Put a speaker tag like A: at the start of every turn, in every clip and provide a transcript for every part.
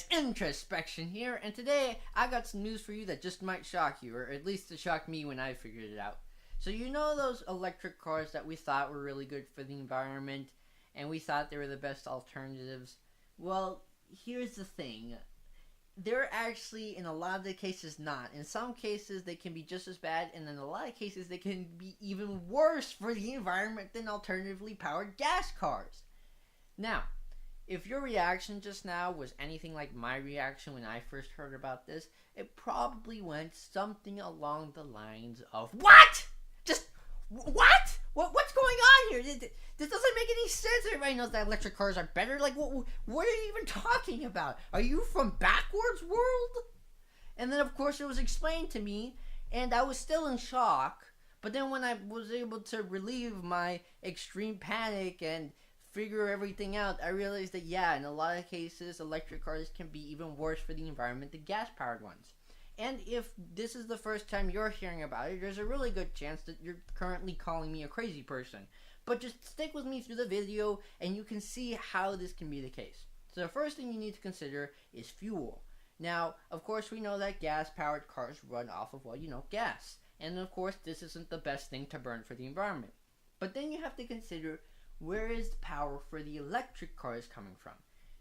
A: guys, Introspection here, and today I got some news for you that just might shock you, or at least it shocked me when I figured it out. So you know those electric cars that we thought were really good for the environment, and we thought they were the best alternatives? Well, here's the thing. They're actually, in a lot of the cases, not. In some cases, they can be just as bad, and in a lot of cases, they can be even worse for the environment than alternatively powered gas cars. Now, if your reaction just now was anything like my reaction when I first heard about this, it probably went something along the lines of, What? Just, what? What's going on here? This doesn't make any sense. Everybody knows that electric cars are better. Like, what are you even talking about? Are you from backwards world? And then, of course, it was explained to me, and I was still in shock. But then when I was able to relieve my extreme panic and figure everything out, I realized that, yeah, in a lot of cases, electric cars can be even worse for the environment than gas-powered ones. And if this is the first time you're hearing about it, there's a really good chance that you're currently calling me a crazy person. But just stick with me through the video, and you can see how this can be the case. So the first thing you need to consider is fuel. Now, of course, we know that gas-powered cars run off of, gas. And of course, this isn't the best thing to burn for the environment. But then you have to consider, where is the power for the electric cars coming from?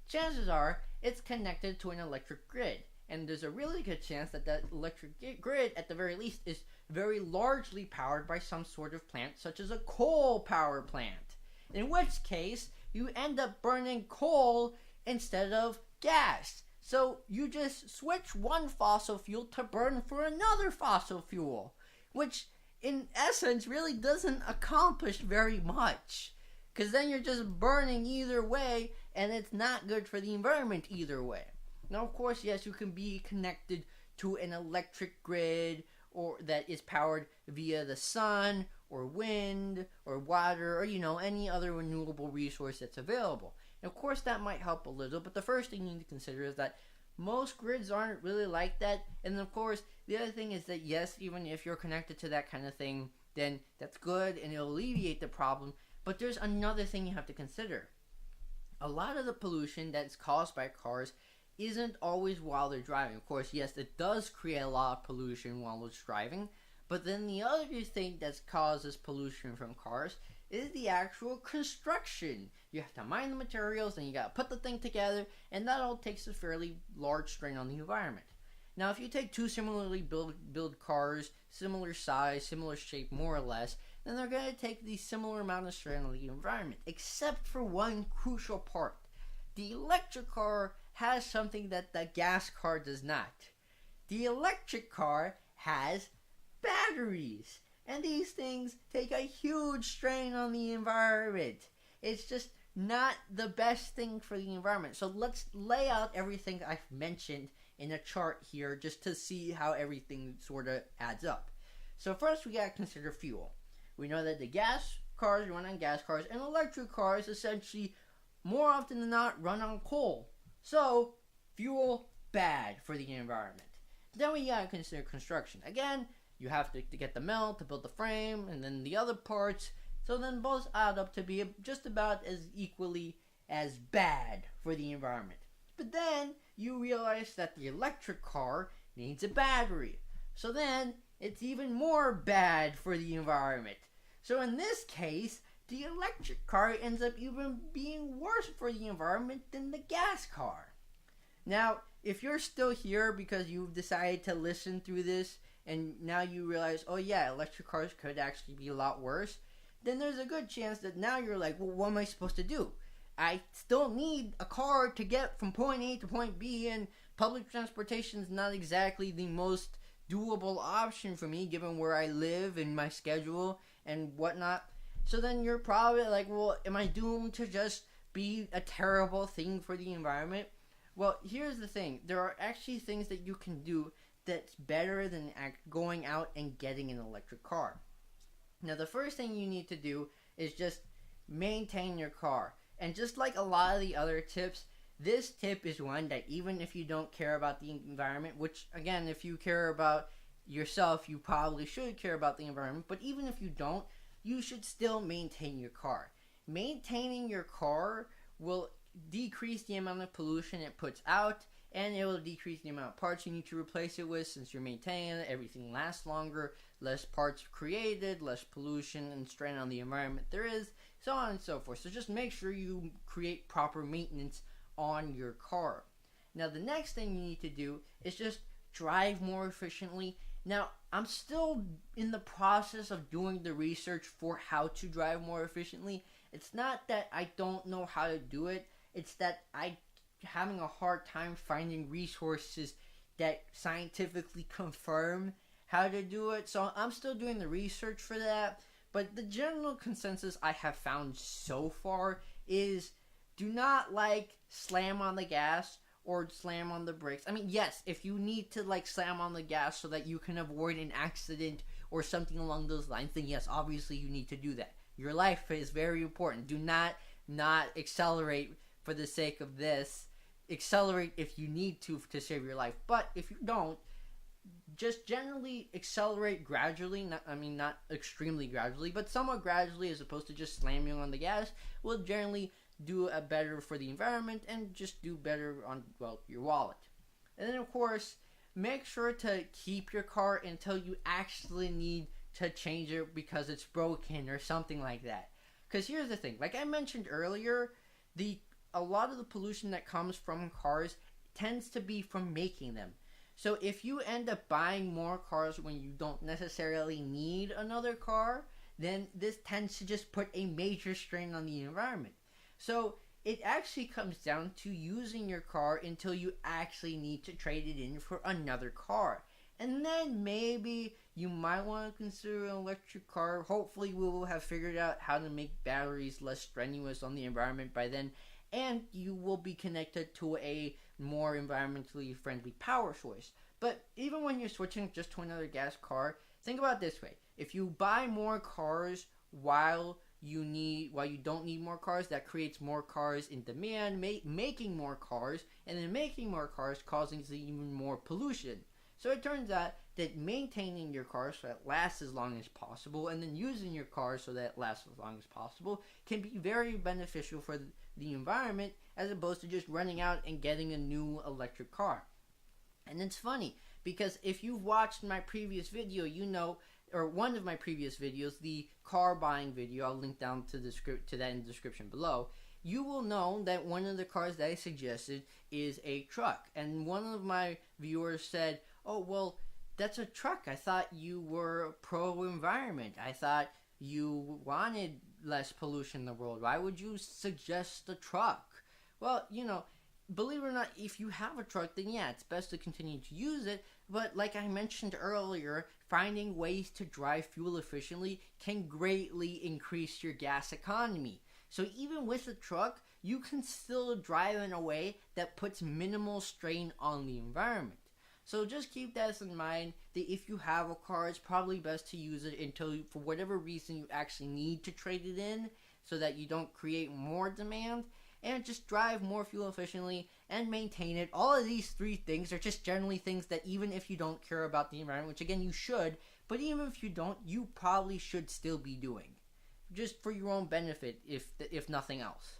A: Chances are it's connected to an electric grid, and there's a really good chance that that electric grid, at the very least, is very largely powered by some sort of plant, such as a coal power plant. In which case, you end up burning coal instead of gas. So you just switch one fossil fuel to burn for another fossil fuel, which in essence really doesn't accomplish very much. Because then you're just burning either way, and it's not good for the environment either way. Now, of course, yes, you can be connected to an electric grid or that is powered via the sun or wind or water or, any other renewable resource that's available. And of course, that might help a little, but the first thing you need to consider is that most grids aren't really like that. And of course, the other thing is that, yes, even if you're connected to that kind of thing, then that's good and it'll alleviate the problem. But there's another thing you have to consider. A lot of the pollution that's caused by cars isn't always while they're driving. Of course, yes, it does create a lot of pollution while it's driving. But then the other thing that causes pollution from cars is the actual construction. You have to mine the materials, and you got to put the thing together, and that all takes a fairly large strain on the environment. Now, if you take two similarly build cars, similar size, similar shape, more or less, then they're going to take the similar amount of strain on the environment, except for one crucial part. The electric car has something that the gas car does not. The electric car has batteries, and these things take a huge strain on the environment. It's just not the best thing for the environment. So let's lay out everything I've mentioned in a chart here just to see how everything sort of adds up. So first we gotta consider fuel. We know that the gas cars run on gas cars, and electric cars essentially, more often than not, run on coal. So, fuel, bad for the environment. Then we gotta consider construction. Again, you have to get the metal to build the frame, and then the other parts. So then both add up to be just about as equally as bad for the environment. But then you realize that the electric car needs a battery. So then it's even more bad for the environment. So in this case, the electric car ends up even being worse for the environment than the gas car. Now, if you're still here because you've decided to listen through this, and now you realize, oh yeah, electric cars could actually be a lot worse, then there's a good chance that now you're like, well, what am I supposed to do? I still need a car to get from point A to point B, and public transportation is not exactly the most doable option for me given where I live and my schedule and whatnot. So then you're probably like, well, am I doomed to just be a terrible thing for the environment? Well, here's the thing. There are actually things that you can do that's better than going out and getting an electric car. Now, the first thing you need to do is just maintain your car. And just like a lot of the other tips, this tip is one that even if you don't care about the environment, which, again, if you care about yourself, you probably should care about the environment, but even if you don't, you should still maintain your car. Maintaining your car will decrease the amount of pollution it puts out, and it will decrease the amount of parts you need to replace it with since you're maintaining it. Everything lasts longer, less parts created, less pollution and strain on the environment there is, so on and so forth. So just make sure you create proper maintenance on your car. Now the next thing you need to do is just drive more efficiently. Now I'm still in the process of doing the research for how to drive more efficiently. It's not that I don't know how to do it, it's that I'm having a hard time finding resources that scientifically confirm how to do it. So I'm still doing the research for that. But the general consensus I have found so far is do not slam on the gas or slam on the brakes. I mean, yes, if you need to slam on the gas so that you can avoid an accident or something along those lines, then yes, obviously you need to do that. Your life is very important. Do not accelerate for the sake of this. Accelerate if you need to save your life. But if you don't, just generally accelerate gradually. Not extremely gradually, but somewhat gradually, as opposed to just slamming on the gas, will generally do a better for the environment and just do better on, well, your wallet. And then of course, make sure to keep your car until you actually need to change it because it's broken or something like that. Because here's the thing, like I mentioned earlier, a lot of the pollution that comes from cars tends to be from making them. So if you end up buying more cars when you don't necessarily need another car, then this tends to just put a major strain on the environment. So it actually comes down to using your car until you actually need to trade it in for another car. And then maybe you might want to consider an electric car. Hopefully we will have figured out how to make batteries less strenuous on the environment by then, and you will be connected to a more environmentally friendly power source. But even when you're switching just to another gas car, think about it this way. If you buy more cars while you don't need more cars, that creates more cars in demand, making more cars, and then making more cars causing even more pollution. So it turns out that maintaining your car so that it lasts as long as possible, and then using your car so that it lasts as long as possible, can be very beneficial for the environment, as opposed to just running out and getting a new electric car. And it's funny, because if you've watched my previous video, you know, or one of my previous videos, the car buying video, I'll link down to that in the description below, you will know that one of the cars that I suggested is a truck. And one of my viewers said, oh, well, that's a truck. I thought you were pro-environment. I thought you wanted less pollution in the world. Why would you suggest a truck? Well, you know, believe it or not, if you have a truck, then yeah, it's best to continue to use it. But like I mentioned earlier, finding ways to drive fuel efficiently can greatly increase your gas economy. So even with a truck, you can still drive in a way that puts minimal strain on the environment. So just keep that in mind, that if you have a car, it's probably best to use it until, for whatever reason, you actually need to trade it in, so that you don't create more demand, and just drive more fuel efficiently and maintain it. All of these three things are just generally things that even if you don't care about the environment, which again you should, but even if you don't, you probably should still be doing, just for your own benefit, if nothing else.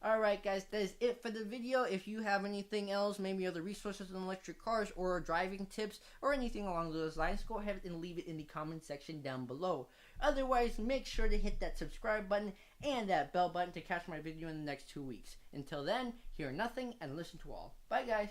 A: Alright guys, that is it for the video. If you have anything else, maybe other resources on electric cars or driving tips or anything along those lines, go ahead and leave it in the comment section down below. Otherwise, make sure to hit that subscribe button and that bell button to catch my video in the next 2 weeks. Until then, hear nothing and listen to all. Bye guys!